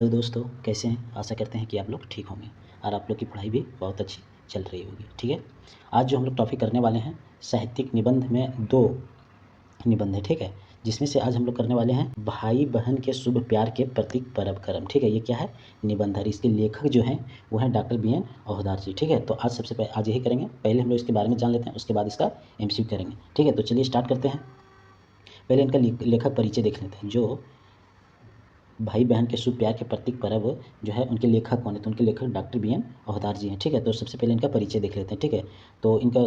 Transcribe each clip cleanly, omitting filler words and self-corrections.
तो दोस्तों कैसे हैं? आशा करते हैं कि आप लोग ठीक होंगे और आप लोग की पढ़ाई भी बहुत अच्छी चल रही होगी। ठीक है, आज जो हम लोग टॉपिक करने वाले हैं साहित्यिक निबंध में 2 निबंध है। ठीक है, जिसमें से आज हम लोग करने वाले हैं भाई बहन के शुभ प्यार के प्रतीक परब करम। ठीक है, ये क्या है? निबंध है। इसके लेखक जो हैं वो हैं डॉक्टर BN औहदार जी। ठीक है, तो आज सबसे पहले आज यही करेंगे। पहले हम लोग इसके बारे में जान लेते हैं, उसके बाद इसका MCQ करेंगे। ठीक है, तो चलिए स्टार्ट करते हैं। पहले इनका लेखक परिचय देख लेते हैं। जो भाई बहन के शुभ प्यार के प्रतीक पर्व जो है उनके लेखक कौन है? तो उनके लेखक डॉक्टर BN औहदार जी हैं। ठीक है, तो सबसे पहले इनका परिचय देख लेते हैं। ठीक है, तो इनका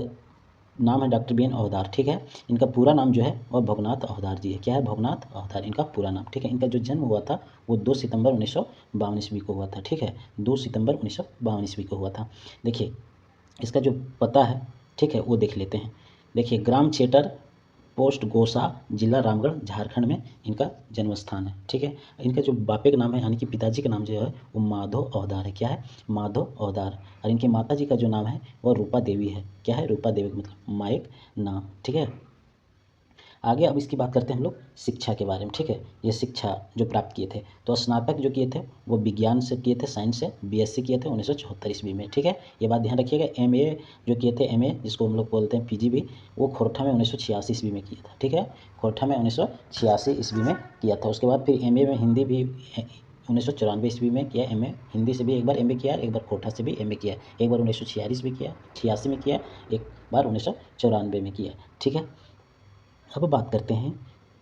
नाम है डॉक्टर BN औहदार। ठीक है, इनका पूरा नाम जो है वह भवनाथ औहदार जी है। क्या है? भवनाथ औहदार इनका पूरा नाम। ठीक है, इनका जो जन्म हुआ था वो 2 सितंबर 1952 ईस्वी को हुआ था। ठीक है, 2 सितंबर 1952 ईस्वी को हुआ था। देखिए इसका जो पता है, ठीक है, वो देख लेते हैं। देखिए ग्राम चेटर, पोस्ट गौसा, जिला रामगढ़, झारखंड में इनका जन्म स्थान है। ठीक है, इनका जो बापे का नाम है यानी कि पिताजी का नाम जो है वो माधव औहदार है। क्या है? माधव औहदार। और इनकी माता जी का जो नाम है वह रूपा देवी है। क्या है? रूपा देवी मतलब मायक नाम। ठीक है, आगे अब इसकी बात करते हैं हम लोग शिक्षा के बारे में। ठीक है, ये शिक्षा जो प्राप्त किए थे तो स्नातक जो किए थे वो विज्ञान से किए थे, साइंस से। BSc किए थे 1974 ईस्वी में। ठीक है, ये बात ध्यान रखिएगा। MA जो किए थे, MA जिसको हम लोग बोलते हैं PG भी, वो खोरठा में 1986 ईस्वी में किया था। ठीक है, खोरठा में 1986 ईस्वी में किया था। उसके बाद फिर MA में हिंदी भी 1994 ईस्वी में किया। MA हिंदी से भी एक बार MA किया, एक बार खोरठा से भी MA किया। एक बार 1946 में किया, 86 में किया, एक बार 1994 में किया। ठीक है, अब बात करते हैं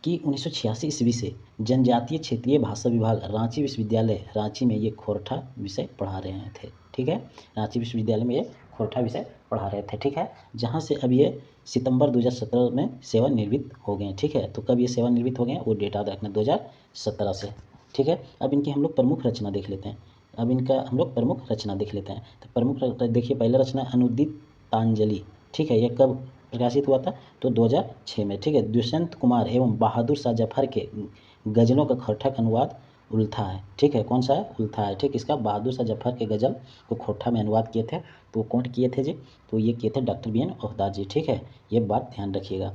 कि 1986 ईस्वी से जनजातीय क्षेत्रीय भाषा विभाग रांची विश्वविद्यालय रांची में ये खोरठा विषय पढ़ा रहे थे। ठीक है, रांची विश्वविद्यालय में ये खोरठा विषय पढ़ा रहे थे। ठीक है, जहाँ से अब ये सितंबर 2017 में सेवानिवृत्त हो गए। ठीक है, तो कब ये सेवानिवृत्त हो गए वो डेट याद रखना, 2017 से। ठीक है, अब इनकी हम लोग प्रमुख रचना देख लेते हैं। अब इनका हम लोग प्रमुख रचना देख लेते हैं। तो प्रमुख देखिए, पहला रचना अनुदितांजलि। ठीक है, ये कब प्रकाशित हुआ था? तो 2006 में। ठीक है, दुष्यंत कुमार एवं बहादुर शाह जफर के गज़लों का खोरठा का अनुवाद उल्था है। ठीक है, कौन सा है? उल्था है। ठीक, इसका बहादुर शाह जफर के गज़ल को खोरठा में अनुवाद किए थे। तो कौन किए थे जी? तो ये किए थे डॉक्टर BN औहदार जी। ठीक है, ये बात ध्यान रखिएगा।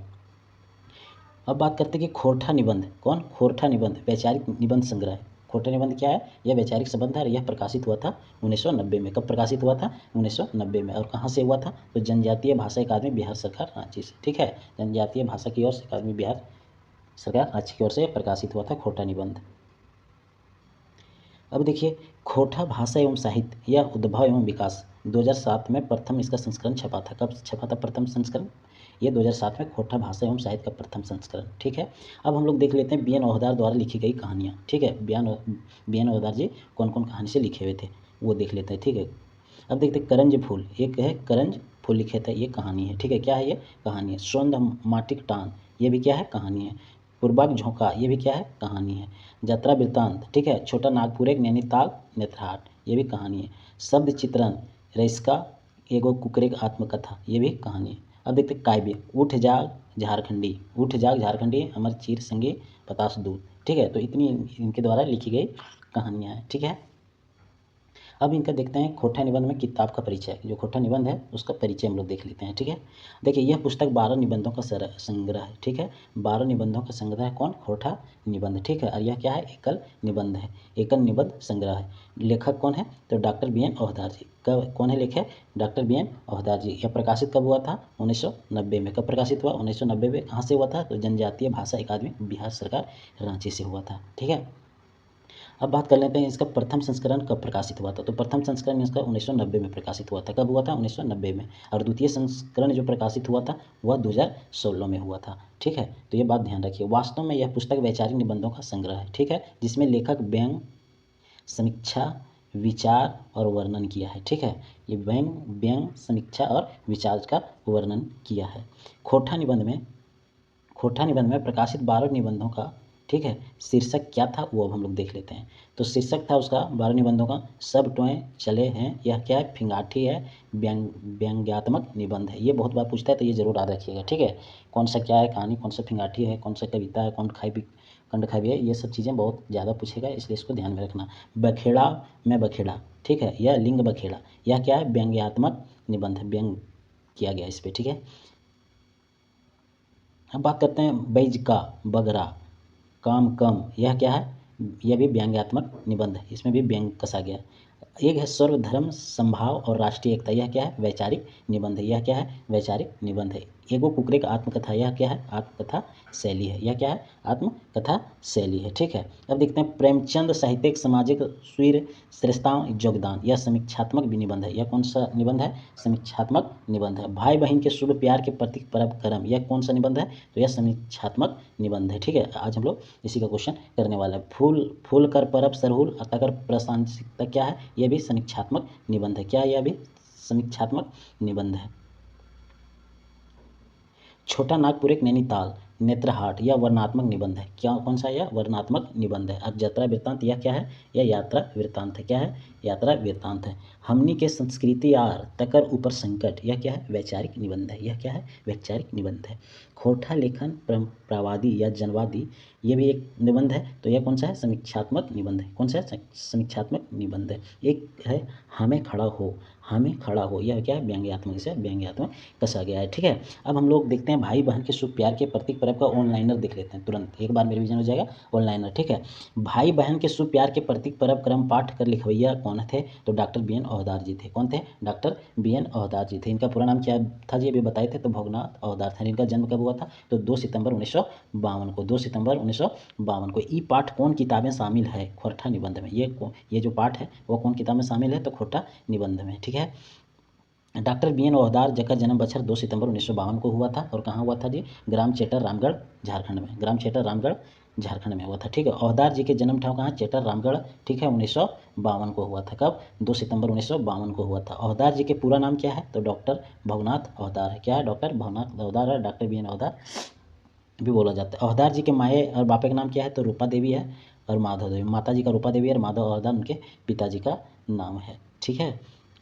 अब बात करते हैं कि खोरठा निबंध कौन? खोरठा निबंध वैचारिक निबंध संग्रह है। खोरठा निबंध क्या है? यह वैचारिक संबंध है और यह प्रकाशित हुआ था 1990 में। कब प्रकाशित हुआ था? 1990 में। और कहाँ से हुआ था? तो जनजातीय भाषा अकादमी बिहार सरकार रांची से। ठीक है, जनजातीय भाषा की ओर से अकादमी बिहार सरकार रांची की ओर से प्रकाशित हुआ था खोरठा निबंध। अब देखिए खोरठा भाषा एवं साहित्य या उद्भव एवं विकास 2007 में प्रथम इसका संस्करण छपा था। कब छपा था प्रथम संस्करण? ये 2007 में खोरठा भाषा एवं साहित्य का प्रथम संस्करण। ठीक है, अब हम लोग देख लेते हैं BN औहदार द्वारा लिखी गई कहानियाँ। ठीक है, BN औहदार जी कौन कौन कहानी से लिखे हुए थे वो देख लेते हैं। ठीक है, अब देखते हैं करंज फूल, एक है करंज फूल लिखे थे, ये कहानी है। ठीक है, क्या है? ये कहानी है। सौंद माटिक टान, ये भी क्या है? कहानी है। पूर्वाक झोंका, ये भी क्या है? कहानी है। यात्रा वृत्तांत, ठीक है, छोटा नागपुर एक नैनीताल नेत्रहाट, ये भी कहानी है। शब्द चित्रण रईसका एगो कुकरे की आत्मकथा, ये भी कहानी है। अब देखते काव्य उठ जाग झारखंडी, उठ जाग झारखंडी अमर चीर संगे पतास दूत। ठीक है, तो इतनी इनके द्वारा लिखी गई कहानियाँ हैं। ठीक है, अब इनका देखते हैं खोरठा निबंध में किताब का परिचय। जो खोरठा निबंध है उसका परिचय हम लोग देख लेते हैं। ठीक है, देखिए यह पुस्तक 12 निबंधों का संग्रह है। ठीक है, 12 निबंधों का संग्रह है। कौन? खोरठा निबंध। ठीक है, और यह क्या है? एकल निबंध है, एकल निबंध संग्रह है। लेखक कौन है? तो डॉक्टर BN औहदार जी। कब कौन है लेखक? डॉक्टर BN औहदार जी। यह प्रकाशित कब हुआ था? 1990 में। कब प्रकाशित हुआ? 1990 में। कहाँ से हुआ था? तो जनजातीय भाषा अकादमी बिहार सरकार रांची से हुआ था। ठीक है, अब बात कर लेते हैं इसका प्रथम संस्करण कब प्रकाशित हुआ था। तो प्रथम संस्करण इसका 1990 में प्रकाशित हुआ था। कब हुआ था? 1990 में। और द्वितीय संस्करण जो प्रकाशित हुआ था वह 2016 में हुआ था। ठीक है, तो ये बात ध्यान रखिए। वास्तव में यह पुस्तक वैचारिक निबंधों का संग्रह है। ठीक है, जिसमें लेखक व्यंग, समीक्षा, विचार और वर्णन किया है। ठीक है, ये व्यंग, समीक्षा और विचार का वर्णन किया है। खोरठा निबंध में प्रकाशित 12 निबंधों का, ठीक है, शीर्षक क्या था वो अब हम लोग देख लेते हैं। तो शीर्षक था उसका 12 निबंधों का सब टोए चले हैं। यह क्या है? फिंगाठी है, व्यंग्यात्मक निबंध है। ये बहुत बार पूछता है तो ये जरूर याद रखिएगा। ठीक है, कौन सा क्या है कहानी, कौन सा फिंगाठी है, कौन सा कविता है, कौन खंड खाई है, ये सब चीज़ें बहुत ज़्यादा पूछेगा, इसलिए इसको ध्यान में रखना। बखेड़ा में बखेड़ा, ठीक है, यह लिंग बखेड़ा, यह क्या है? व्यंग्यात्मक निबंध है, व्यंग किया गया इस पर। ठीक है, अब बात करते हैं बैज का बगरा काम कम, यह क्या है? यह भी व्यंग्यात्मक निबंध है, इसमें भी व्यंग कसा गया। एक है सर्वधर्म संभाव और राष्ट्रीय एकता, यह क्या है? वैचारिक निबंध है। यह क्या है? वैचारिक निबंध है। एगो कुकरे का आत्मकथा, यह क्या है? आत्मकथा शैली है। यह क्या है? आत्मकथा शैली है। ठीक है, अब देखते हैं प्रेमचंद साहित्यिक सामाजिक सूर्य श्रेष्ठताओं योगदान, यह समीक्षात्मक भी निबंध है। यह कौन सा निबंध है? समीक्षात्मक निबंध है। भाई बहन के शुभ प्यार के प्रतीक परब करम, यह कौन सा निबंध है? तो यह समीक्षात्मक निबंध है। ठीक है, आज हम लोग इसी का क्वेश्चन करने वाला है। फूल फूल कर परब सरहुल अतकर प्रशंसिकता, क्या है? यह भी समीक्षात्मक निबंध है। क्या है? यह भी समीक्षात्मक निबंध है। छोटा नागपुर एक नैनीताल नेत्रहाट, यह वर्णनात्मक निबंध है। क्या कौन सा? यह वर्णनात्मक निबंध है। अब यात्रा वृत्तांत, यह क्या है? यह यात्रा वृत्तांत है। क्या है? यात्रा वृत्तांत है। हमनी के संस्कृति आर तकर ऊपर संकट, यह क्या है? वैचारिक निबंध है। यह क्या है? वैचारिक निबंध है। खोटा लेखन परंपरावादी या जनवादी, ये भी एक निबंध है। तो यह कौन सा है? समीक्षात्मक निबंध है। कौन सा है? समीक्षात्मक निबंध है। एक है हमें खड़ा हो, हमें खड़ा हो, यह क्या है? व्यंग्यात्मक, इसे व्यंग्यात्मक कसा गया है। ठीक है, अब हम लोग देखते हैं भाई बहन के शुभ प्यार के प्रतीक परब का ऑनलाइनर देख लेते हैं तुरंत, एक बार में रिवीजन हो जाएगा। ऑनलाइनर, ठीक है। भाई बहन के शुभ प्यार के प्रतीक परब क्रम पाठ कर लिखवैया कौन थे? तो डॉक्टर बी एन ओहदार जी थे। कौन थे? डॉक्टर बी एन ओहदार जी थे। इनका पूरा नाम क्या था जी? अभी बताए थे, तो भोगनाथ ओहदार था। इनका जन्म कब हुआ था? तो 2 सितंबर 1952 को। 2 सितंबर 1952 को। ई पाठ कौन किताबें शामिल है? खोरठा निबंध में। ये जो पाठ है वो कौन किताब में शामिल है? तो खोरठा निबंध में। ठीक है, डॉक्टर बी एन ओहदार जकर जन्म बछर 2 सितंबर 1952 को हुआ था। और कहाँ हुआ था जी? ग्राम चेटर रामगढ़ झारखंड में। ग्राम चेटर रामगढ़ झारखंड में हुआ था। ठीक है, ओहदार जी के जन्म ठाव कहाँ? चेटर रामगढ़। ठीक है, 1952 को हुआ था। कब? 2 सितंबर 1952 को हुआ था। ओहदार जी के पूरा नाम क्या है? तो डॉक्टर भवनाथ ओहदार है। क्या है? डॉक्टर भवनाथ ओहदार है। डॉक्टर बी एन ओहदार भी बोला जाता है। ओहदार जी के माए और बापे का नाम क्या है? तो रूपा देवी है और माधव देवी। माता जी का रूपा देवी और माधव ओहदार उनके पिताजी का नाम है। ठीक है,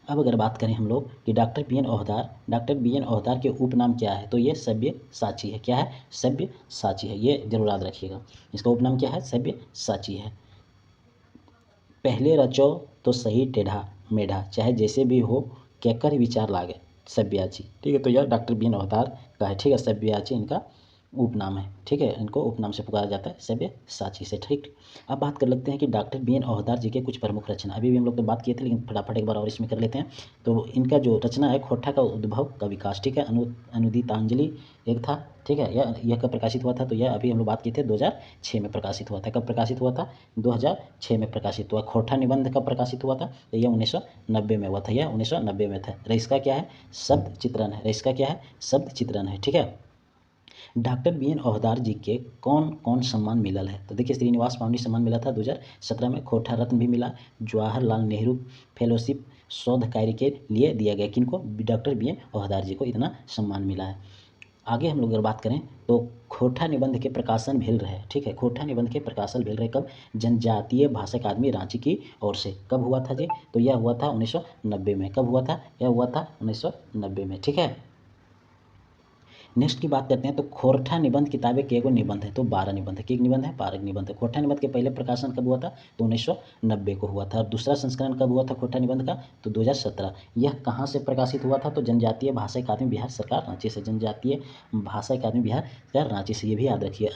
अब अगर बात करें हम लोग कि डॉक्टर बी एन ओहदार के उपनाम क्या है? तो ये सभ्य साची है। क्या है? सभ्य साची है। ये जरूर याद रखिएगा, इसका उपनाम क्या है? सभ्य साची है। पहले रचो तो सही टेढ़ा मेढ़ा, चाहे जैसे भी हो कहकर विचार लागे सब्याची। ठीक है, तो यह डॉक्टर बी एन ओहदार का है। ठीक है, सब्याची इनका उपनाम है। ठीक है, इनको उपनाम से पुकारा जाता है, सभ्य साची से। ठीक, अब बात कर लेते हैं कि डॉक्टर बी एन ओहदार जी के कुछ प्रमुख रचना। अभी भी हम लोग तो बात किए थे, लेकिन फटाफट एक बार और इसमें कर लेते हैं। तो इनका जो रचना है खोरठा का उद्भव का विकास। ठीक है, अनुदितांजलि एक था। ठीक है, यह कब प्रकाशित हुआ था? तो यह अभी हम लोग बात किए थे 2006 में प्रकाशित हुआ था। कब प्रकाशित हुआ था? 2006 में प्रकाशित हुआ। खोरठा निबंध कब प्रकाशित हुआ था? तो यह 1990 में हुआ था। यह 1990 में था। रईस का क्या है? शब्द चित्रण है। रईस का क्या है? शब्द चित्रण है। ठीक है, डॉक्टर बी एन ओहदार जी के कौन कौन सम्मान मिलल है? तो देखिए, श्रीनिवास पावनी सम्मान मिला था 2017 में। खोरठा रत्न भी मिला। जवाहरलाल नेहरू फेलोशिप शोध कार्य के लिए दिया गया। किनको? डॉक्टर बी एन ओहदार जी को इतना सम्मान मिला है। आगे हम लोग अगर बात करें तो खोरठा निबंध के प्रकाशन भेल रहे। ठीक है, खोरठा निबंध के प्रकाशन भेल रहे कब? जनजातीय भाषा अकादमी रांची की ओर से। कब हुआ था जी? तो यह हुआ था 1990 में। कब हुआ था? यह हुआ था 1990 में। ठीक है, नेक्स्ट की बात करते हैं तो खोरठा निबंध किताबें के गो निबंध है? तो 12 निबंध है। एक निबंध है? 12 निबंध है। खोरठा निबंध के पहले प्रकाशन कब हुआ था? तो 1990 को हुआ था। और दूसरा संस्करण कब हुआ था खोरठा निबंध का? तो 2017। यह कहाँ से प्रकाशित हुआ था? तो जनजातीय भाषा अकादमी बिहार सरकार रांची से। जनजातीय भाषा अकादमी बिहार सरकार रांची से। ये भी याद रखिए।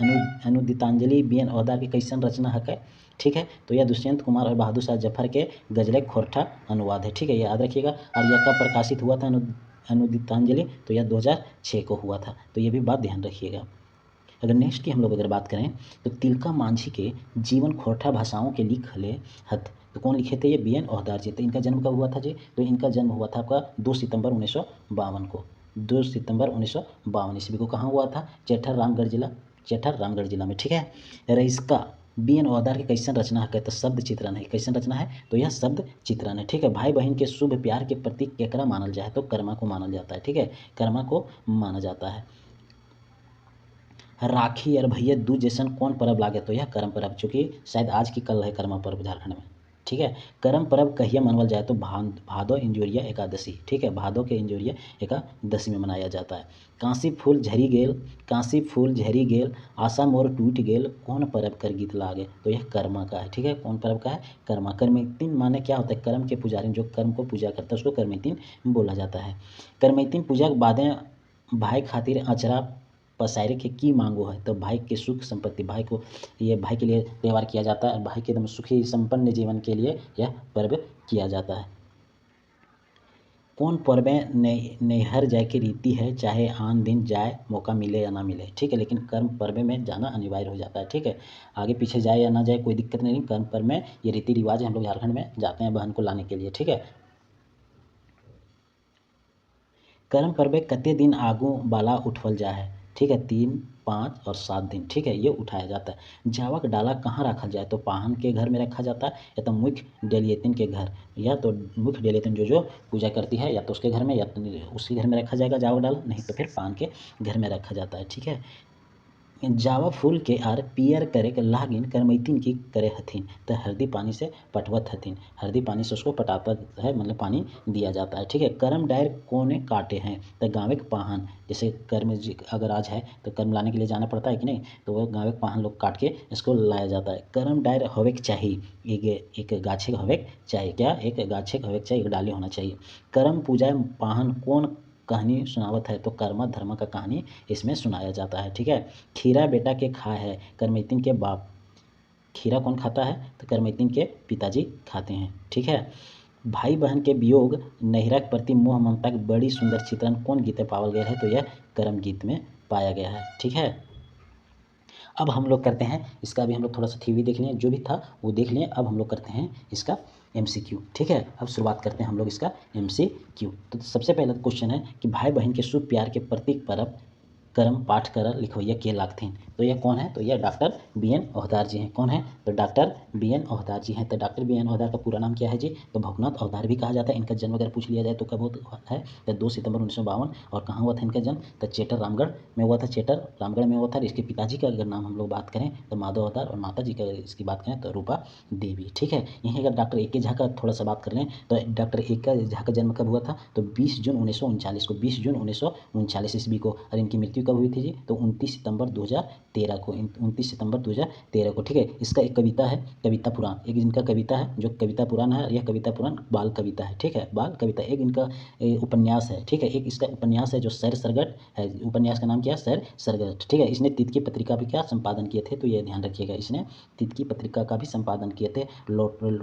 अनुदितांजलि बी एन ओहदार की कैसन रचना है? ठीक है, तो यह दुष्यंत कुमार और बहादुर शाह जफर के गजले खोरठा अनुवाद है। ठीक है, याद रखिएगा। और यह कब प्रकाशित हुआ था अनुदितांजलि? तो यह 2006 को हुआ था। तो ये भी बात ध्यान रखिएगा। अगर नेक्स्ट की हम लोग अगर बात करें तो तिलका मांझी के जीवन खोरठा भाषाओं के लिखले हथ। तो कौन लिखे थे? ये बी एन ओहदार जी। तो इनका जन्म कब हुआ था जी? तो इनका जन्म हुआ था आपका 2 सितंबर 1952 को। 2 सितंबर 1952 ईस्वी को। कहाँ हुआ था? चेठर रामगढ़ जिला में। ठीक है, रईस्का बी एन ओहदार की कैसन रचना है? तो शब्द चित्रण है। कैसन रचना है? तो यह शब्द चित्रण है। ठीक है, भाई बहन के शुभ प्यार के प्रतीक केकरा मानल जाए? तो कर्मा को मानल जाता है। ठीक है, कर्मा को माना जाता है। राखी और भैया दूज जैसन कौन पर्व लागे? तो यह करम पर्व, चूँकि शायद आज की कल है कर्मा पर्व झारखंड में। ठीक है, करम पर्व कहिया मनवल जाए? तो भादो इंजोरिया एकादशी। ठीक है, भादो के इंजोरिया एकादशी में मनाया जाता है। कांसी फूल झरी गेल आशा मोर टूट गेल कौन पर्व कर गीत लागे? तो यह कर्मा का है। ठीक है, कौन पर्व का है? कर्मा। कर्मैतिन माने क्या होता है? कर्म के पुजारी, जो कर्म को पूजा करता है उसको कर्मैतिन बोला जाता है। कर्मैतिन पूजा के बादें भाई खातिर अचरा पसारे के की मांगो है, तो भाई के सुख संपत्ति, भाई को ये भाई के लिए त्यौहार किया जाता है, भाई के एकदम सुखी संपन्न जीवन के लिए यह पर्व किया जाता है। कौन पर्वें नैहर जाए की रीति है, चाहे आन दिन जाए मौका मिले या ना मिले, ठीक है, लेकिन कर्म पर्व में जाना अनिवार्य हो जाता है, ठीक है, आगे पीछे जाए या ना जाए कोई दिक्कत नहीं, कर्म पर्व में ये रीति रिवाज है, हम लोग झारखंड में जाते हैं बहन को लाने के लिए, ठीक है। कर्म पर्व कते दिन आगू बाला उठवल जा है, ठीक है, 3, 5 और 7 दिन, ठीक है, ये उठाया जाता है। जावक डाला कहाँ रखा जाए, तो पाहन के घर में रखा जाता है, या तो मुख्य डेलियतिन के घर, या तो मुख्य डेलियतिन जो पूजा करती है या तो उसके घर में, या तो उसके घर में रखा जाएगा जावक डाला, नहीं तो फिर पान के घर में रखा जाता है, ठीक है। जावा फूल के आर पियर करे के लागिन करमैतिन की करे हथिन, तो हल्दी पानी से पटवत हथिन, हल्दी पानी से उसको पटाता है, मतलब पानी दिया जाता है, ठीक है। कर्म डायर कोने काटे हैं, तो गाँव के पाहन, जैसे कर्म अगर आज है तो कर्म लाने के लिए जाना पड़ता है कि नहीं, तो वह गाँव के पाहन लोग काट के इसको लाया जाता है। कर्म डायर होवे के चाहिए, एक गाछे होवे के चाहिए, क्या एक गाछे होवे के चाहिए, एक डाली होना चाहिए। कर्म पूजा पाहन कौन कहानी सुनावत है, तो कर्मा धर्म का कहानी इसमें सुनाया जाता है, ठीक है। खीरा बेटा के खाए है, करमैतिन के बाप, खीरा कौन खाता है, तो करमैतिन के पिताजी खाते हैं, ठीक है। भाई बहन के वियोग नैहरा के प्रति मोह ममता के बड़ी सुंदर चित्रण कौन गीत में पावल गया है, तो यह कर्म गीत में पाया गया है, ठीक है। अब हम लोग करते हैं इसका भी, हम लोग थोड़ा सा थ्योरी देख लें, जो भी था वो देख लें, अब हम लोग करते हैं इसका MCQ, ठीक है। अब शुरुआत करते हैं हम लोग इसका MCQ। तो सबसे पहला क्वेश्चन है कि भाई बहन के शुभ प्यार के प्रतीक पर्व कर्म पाठ कर लिखवैया के लागथिन, तो यह कौन है, तो यह डॉक्टर BN ओहदार जी हैं। कौन है, तो डॉक्टर BN ओहदार जी हैं। तो डॉक्टर BN ओहदार का पूरा नाम क्या है जी, तो भवनाथ ओहदार भी कहा जाता है। इनका जन्म अगर पूछ लिया जाए तो कब हुआ है, तो 2 सितंबर 1952। और कहाँ हुआ था इनका जन्म, तो चेटर रामगढ़ में हुआ था, चेटर रामगढ़ में हुआ था। इसके पिताजी का अगर नाम हम लोग बात करें तो माधव ओहदार, और माता जी का अगर इसकी बात करें तो रूपा देवी, ठीक है। यहीं अगर डॉक्टर AK झा का थोड़ा सा बात कर लें, तो डॉक्टर AK झा का जन्म कब हुआ था, तो 20 जून 1939 को, 20 जून 1939 ईस्वी को। और इनकी मृत्यु कब हुई थी जी, तो 29 सितंबर 2013 को, 29 सितंबर 2013 को, ठीक है। इसका एक कविता है, कविता पुराण, एक इनका कविता है जो कविता पुराण है, यह कविता पुराण बाल कविता है, ठीक है, बाल कविता। एक इनका उपन्यास है, ठीक है, एक इसका उपन्यास है जो सैर सरगट है, उपन्यास का नाम क्या है, सैर सरगट, ठीक है। इसने तितकी पत्रिका भी क्या संपादन किए थे, तो ये ध्यान रखिएगा, इसने तितकी पत्रिका का भी संपादन किए थे।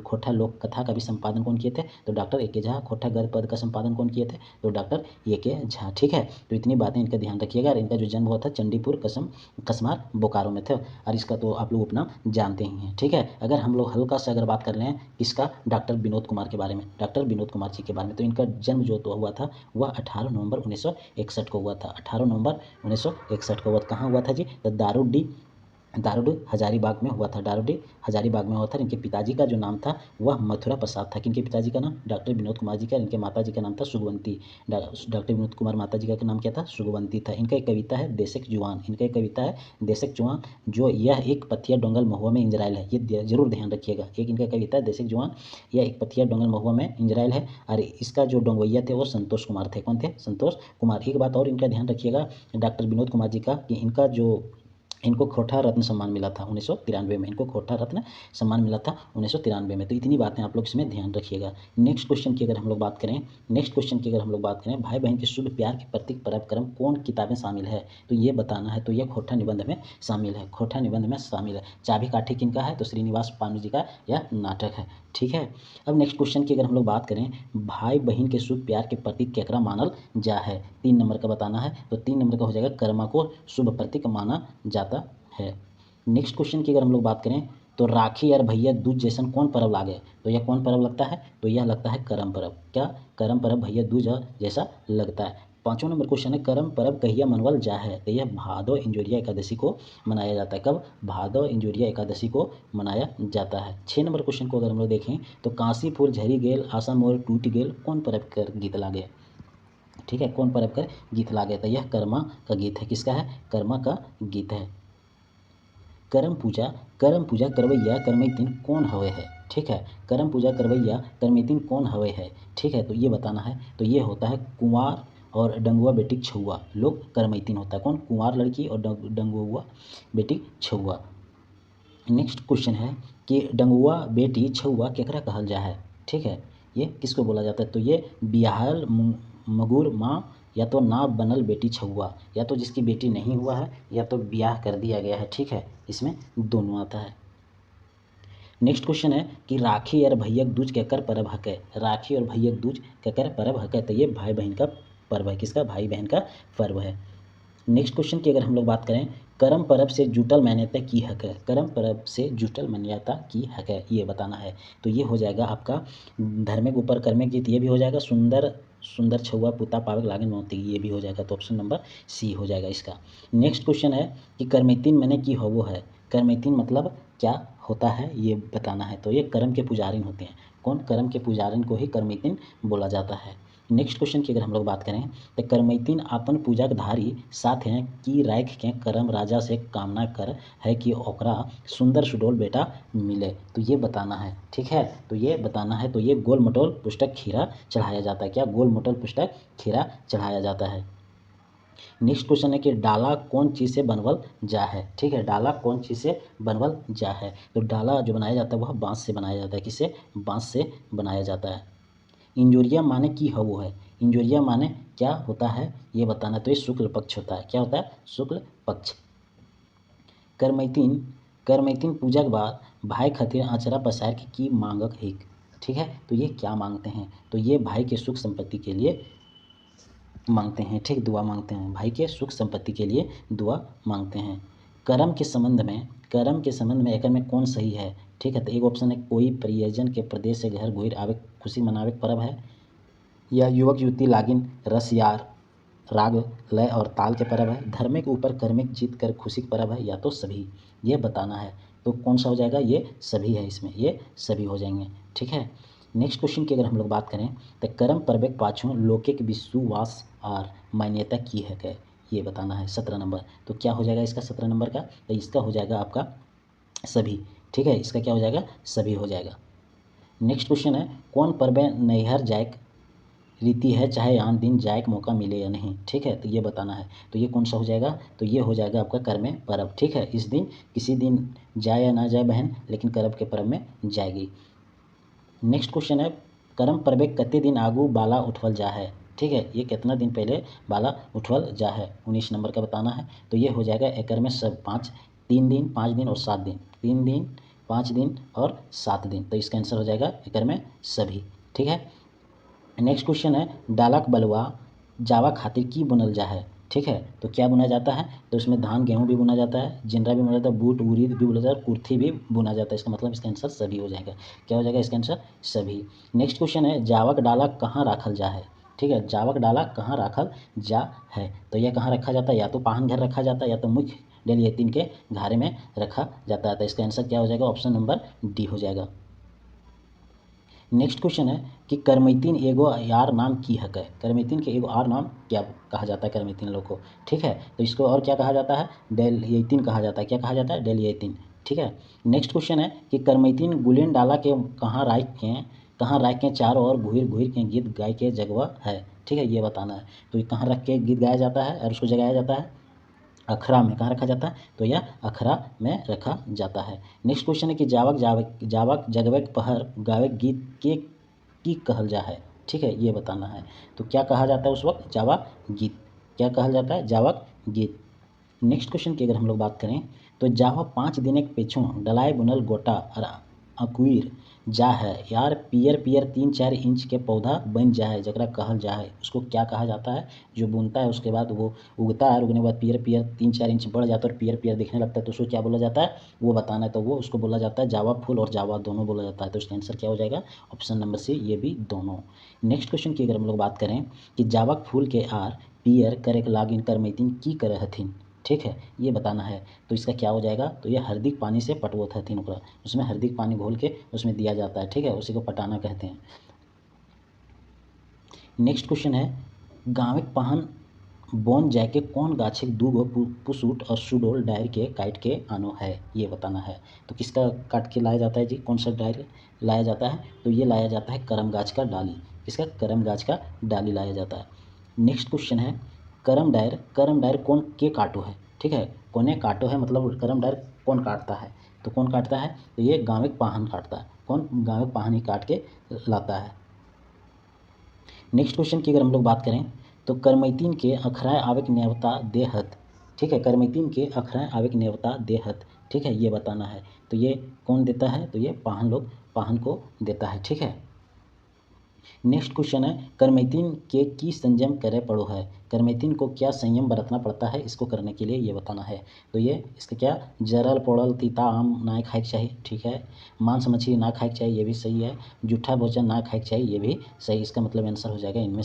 खोटा लोक कथा का भी संपादन कौन किए थे, तो डॉक्टर AK झा। खोटा गद्य पद का संपादन कौन किए थे, तो डॉक्टर AK झा, ठीक है। तो इतनी बातें इनका ध्यान रखिएगा। और इनका जो जन्म हुआ था चंडीपुर कसमार बोकारो में थे, और इसका तो आप लोग उपनाम जानते ही हैं, ठीक है। अगर हम लोग हल्का सा अगर बात कर रहे हैं किसका, डॉक्टर विनोद कुमार के बारे में, डॉक्टर विनोद कुमार जी के बारे में, तो इनका जन्म जो तो हुआ था वह 18 नवंबर 1961 को हुआ था, 18 नवंबर 1961 को हुआ। कहाँ हुआ था जी, तो दारूडी हजारीबाग में हुआ था, दारूडी हजारीबाग में हुआ था। इनके पिताजी का जो नाम था वह मथुरा प्रसाद था। किनके पिताजी का नाम, डॉक्टर विनोद कुमार जी का। इनके माता जी का नाम था सुगवंती। डॉक्टर विनोद कुमार माता जी का नाम क्या था, सुगवंती था। इनका एक कविता है देशक जुआन, इनका एक कविता है देशक जुआन, जो यह एक पथिया डोंगल महुआ में इंजराइल है, ये जरूर ध्यान रखिएगा। एक इनका कविता है देशक जुआन, यह एक पथिया डोंगल महुआ में इंजराइल है, और इसका जो डोंगवैया थे वो संतोष कुमार थे। कौन थे, संतोष कुमार। एक बात और इनका ध्यान रखिएगा डॉक्टर विनोद कुमार जी का, कि इनको खोटा रत्न सम्मान मिला था 1993 में, इनको खोटा रत्न सम्मान मिला था 1993 में। तो इतनी बातें आप लोग इसमें ध्यान रखिएगा। नेक्स्ट क्वेश्चन की अगर हम लोग बात करें, भाई बहन के शुद्ध प्यार के प्रतीक पर्व कर्म कौन किताबें शामिल है, तो ये बताना है। तो यह खोटा निबंध में शामिल है, खोटा निबंध में शामिल है। चाबी काठी किनका है, तो श्रीनिवास पानु जी का यह नाटक है, ठीक है। अब नेक्स्ट क्वेश्चन की अगर हम लोग बात करें, भाई बहन के शुभ प्यार के प्रतीक केकरा मानल जा है, 3 नंबर का बताना है। तो 3 नंबर का हो जाएगा कर्मा को शुभ प्रतीक माना जाता है। नेक्स्ट क्वेश्चन की अगर हम लोग बात करें, तो राखी और भैया दूज जैसन कौन पर्व लागे, तो यह कौन पर्व लगता है, तो यह लगता है करम पर्व। क्या, करम पर्व भैया दूज जैसा लगता है। 5वां नंबर क्वेश्चन है करम पर्व कहिया मनवल जा है, तो यह भादो इंजोरिया एकादशी को मनाया जाता है। कब, भादो इंजोरिया एकादशी को मनाया जाता है। 6 नंबर क्वेश्चन को अगर हम लोग देखें, तो काशी फूल झरी गेल आशा मोर टूट गेल कौन पर्व कर गीत लागे, ठीक है, कौन पर्व कर गीत लागे, तो यह कर्मा का गीत है। किसका है, कर्मा का गीत है। करम पूजा करवैया करमैतिन कौन हवे है, ठीक है, करम पूजा करवैया करमैतिन कौन हवे है, ठीक है, तो ये बताना है। तो ये होता है कुंवार और डंगुआ बेटी छुआ लोग करमैतिन होता है। कौन, कुंवार लड़की और डंगुआ बेटी छुआ। नेक्स्ट क्वेश्चन है कि डंगुआ बेटी छुआ केकरा कहल जा है, ठीक है, ये किसको बोला जाता है, तो ये बिहाल मगुर माँ या तो ना बनल बेटी छुआ, या तो जिसकी बेटी नहीं हुआ है या तो ब्याह कर दिया गया है, ठीक है, इसमें दोनों आता है। नेक्स्ट क्वेश्चन है कि राखी और भैयक दूज केकर पर्व हकै। राखी और भैयक दूज केकर पर्व हकै, तो ये भाई बहन का पर्व है, किसका, भाई बहन का पर्व है। नेक्स्ट क्वेश्चन की अगर हम लोग बात करें, करम पर्व से जुटल मान्यता की हक है। करम पर्व से जुटल मान्यता की हक है, ये बताना है। तो ये हो जाएगा आपका धर्मिक ऊपर कर्मिक गीत, ये भी हो जाएगा। सुंदर सुंदर छुआ पुता पावक लागन मोती, ये भी हो जाएगा। तो ऑप्शन नंबर सी हो जाएगा इसका। नेक्स्ट क्वेश्चन है कि करमैतीन मैंने की होवो है। करमैतीन मतलब क्या होता है, ये बताना है। तो ये कर्म के पुजारिन होते हैं। कौन, कर्म के पुजारिन को ही करमैतीन बोला जाता है। नेक्स्ट क्वेश्चन की अगर हम लोग बात करें, तो करमैतीन आपन पूजा के धारी साथ हैं कि राख के करम राजा से कामना कर है कि ओकरा सुंदर सुडौल बेटा मिले, तो ये बताना है, ठीक है। तो ये बताना है। तो ये गोल मटोल पुस्तक खीरा चढ़ाया जाता है। क्या, गोल मटोल पुस्तक खीरा चढ़ाया जाता है। नेक्स्ट क्वेश्चन है कि डाला कौन चीज़ से बनवल जा है, ठीक है, डाला कौन चीज़ से बनवल जा है। तो डाला जो बनाया जाता है वह बांस से बनाया जाता है। किससे, बांस से बनाया जाता है। इंजोरिया माने की हवो है। इंजोरिया माने क्या होता है, ये बताना। तो ये शुक्ल पक्ष होता है। क्या होता है, शुक्ल पक्ष। करमैतीन करमैतीन पूजा के बाद भाई खातिर आचरा पसार के की मांगक हिक, ठीक है। तो ये क्या मांगते हैं, तो ये भाई के सुख संपत्ति के लिए मांगते हैं, ठीक, दुआ मांगते हैं। भाई के सुख संपत्ति के लिए दुआ मांगते हैं। कर्म के संबंध में एकर में कौन सही है, ठीक है। तो एक ऑप्शन है कोई परिजन के प्रदेश से घर घुर आवे खुशी मनावे पर्व है, या युवक युवती लागिन रस यार राग लय और ताल के पर्व है, धर्मिक ऊपर कर्मिक जीत कर खुशी के पर्व है, या तो सभी, ये बताना है। तो कौन सा हो जाएगा, ये सभी है, इसमें ये सभी हो जाएंगे, ठीक है। नेक्स्ट क्वेश्चन की अगर हम लोग बात करें, तो कर्म पर्वक पाछू लौकिक विश्वास और मान्यता की है क्या, ये बताना है। 17 नंबर, तो क्या हो जाएगा इसका 17 नंबर का, तो इसका हो जाएगा आपका सभी, ठीक है, इसका क्या हो जाएगा, सभी हो जाएगा। नेक्स्ट क्वेश्चन है कौन पर्व नैहर जायक रीति है चाहे आन दिन जाए का मौका मिले या नहीं, ठीक है। तो ये बताना है। तो ये कौन सा हो जाएगा, तो ये हो जाएगा आपका कर्म पर्व, ठीक है। इस दिन किसी दिन जाए या ना जाए बहन, लेकिन कर्म के पर्व में जाएगी। नेक्स्ट क्वेश्चन है कर्म पर्व कते दिन आगू बाला उठवल जा है, ठीक है, ये कितना दिन पहले बाला उठवल जा है, 19 नंबर का बताना है। तो ये हो जाएगा एकर में सब 3 दिन 5 दिन और 7 दिन, 3 दिन 5 दिन और 7 दिन, तो इसका आंसर हो जाएगा एकर में सभी, ठीक है। नेक्स्ट क्वेश्चन है डालक बलुआ जावा खातिर की बुनल जा है, ठीक है। तो क्या बुना जाता है, तो इसमें धान गेहूँ भी बुना जाता है, जिंदरा भी बुना जाता है, बूट उड़ीद भी बुना जाता है, कुर्थी भी बुना जाता है। इसका मतलब इसका आंसर सभी हो जाएगा। क्या हो जाएगा इसका आंसर, सभी। नेक्स्ट क्वेश्चन है जावक डाला कहाँ राखल जा है, ठीक है, जावक डाला कहाँ राखल जा है। तो यह कहाँ रखा जाता है, या तो पाहन घर रखा जाता है, या तो मुख्य डेलियतीन के घारे में रखा जाता है। तो इसका आंसर क्या हो जाएगा, ऑप्शन नंबर डी हो जाएगा। नेक्स्ट क्वेश्चन है कि करमैतीन एगो यार नाम की हक है। करमैतीन के एगो और नाम क्या कहा जाता है करमैतीन लोग को, ठीक है। तो इसको और क्या कहा जाता है, डेलियतीन कहा जाता है। क्या कहा जाता है, डेलियतीन, ठीक है। नेक्स्ट क्वेश्चन है कि करमैतीन गुलेन डाला के कहाँ राख के चारों ओर घूर घूर के गीत गाय के जगवा है, ठीक है, ये बताना है। तो ये कहाँ रख के गीत गाया जाता है और उसको जगाया जाता है, अखरा में। कहाँ रखा जाता है, तो यह अखरा में रखा जाता है। नेक्स्ट क्वेश्चन है कि जावक जगवेक पहर गावे गीत के की कहल जा है, ठीक है, ये बताना है। तो क्या कहा जाता है उस वक्त, जावक गीत, क्या कहल जाता है, जावक गीत। नेक्स्ट क्वेश्चन की अगर हम लोग बात करें, तो जावा 5 दिन एक पेछों डलाए बुनल गोटा और अकुर जा है यार पियर पियर 3-4 इंच के पौधा बन जा है, जकरा कहल जा है, उसको क्या कहा जाता है, जो बुनता है उसके बाद वो उगता है और उगने के बाद पियर पियर 3-4 इंच बढ़ जाता है और पियर पियर दिखने लगता है, तो उसको क्या बोला जाता है, वो बताना है। तो वो उसको बोला जाता है जावा फूल और जावा दोनों बोला जाता है। तो इसका आंसर क्या हो जाएगा, ऑप्शन नंबर सी, ये भी दोनों। नेक्स्ट क्वेश्चन की अगर हम लोग बात करें कि जावक फूल के आर पियर करे के लागिन करमैतीन की करे हथिन, ठीक है, ये बताना है। तो इसका क्या हो जाएगा, तो ये हरदिक पानी से पटवत हथिन ओकरा, उसमें हरदिक पानी घोल के उसमें दिया जाता है, ठीक है, उसी को पटाना कहते हैं। नेक्स्ट क्वेश्चन है गाँव पाहन बोन जाके कौन गाछे दूगो पुसूट और सुडोल डायर के काट के आनो है, ये बताना है। तो किसका काट के लाया जाता है जी, कौन सा डायर लाया जाता है, तो ये लाया जाता है करम गाछ का डाली, किसका, करम गाछ का डाली लाया जाता है। नेक्स्ट क्वेश्चन है करम डायर कौन के काटो है, ठीक है, कोने काटो है, मतलब करम डायर कौन काटता है, तो कौन काटता है, तो ये गाँव पाहन काटता है, कौन, गाँव पाहन ही काट के लाता है। नेक्स्ट क्वेश्चन की अगर हम लोग बात करें, तो करमैतीन के अखराय आवेक नेवता देहत, ठीक है, करमैतीन के अखराय आवेक नेवता देहत, ठीक है, ये बताना है। तो ये कौन देता है, तो ये पाहन को देता है, ठीक है। नेक्स्ट क्वेश्चन है करमैतीन के की संयम करे पड़ो है, करमैतीन को क्या संयम बरतना पड़ता है इसको करने के लिए, ये बताना है। तो ये इसका क्या, जरल पड़ल तीता आम ना खाए के चाहिए, ठीक है, मांस मछली ना खाए के चाहिए, ये भी सही है, जूठा भोजन ना खाए के चाहिए, ये भी सही। इसका मतलब आंसर हो जाएगा इनमें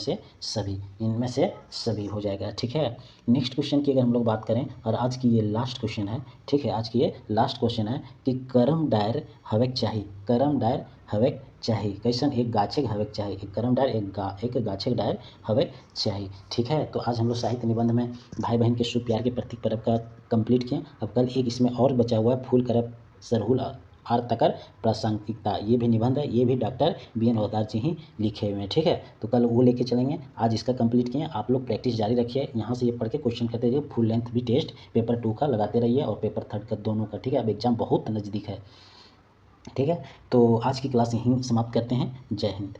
से सभी हो जाएगा, ठीक है। नेक्स्ट क्वेश्चन की अगर हम लोग बात करें, और आज की ये लास्ट क्वेश्चन है, ठीक है, आज की ये लास्ट क्वेश्चन है कि करम डायर हवेक चाही, करम डायर हवेक चाही, कैसन, एक गाछे हवेक चाही, एक करम डायर एक गाछे डायर हवेक चाही, ठीक है। तो आज हम लोग साहित्य निबंध में भाई बहन के शुभ प्यार के प्रतीक पर्व का कंप्लीट किए। अब कल एक इसमें और बचा हुआ है, फूल करब सरहुल आर तकर प्रासंगिकता, ये भी निबंध है, ये भी डॉक्टर BN होदार जी ही लिखे हुए हैं, ठीक है। तो कल वो लेके चलेंगे, आज इसका कंप्लीट किए। आप लोग प्रैक्टिस जारी रखिए, यहाँ से ये पढ़ के क्वेश्चन करते रहिए, फुल लेंथ भी टेस्ट पेपर 2 का लगाते रहिए और पेपर 3 का दोनों का, ठीक है। अब एग्जाम बहुत नज़दीक है, ठीक है। तो आज की क्लास यहीं समाप्त करते हैं। जय हिंद।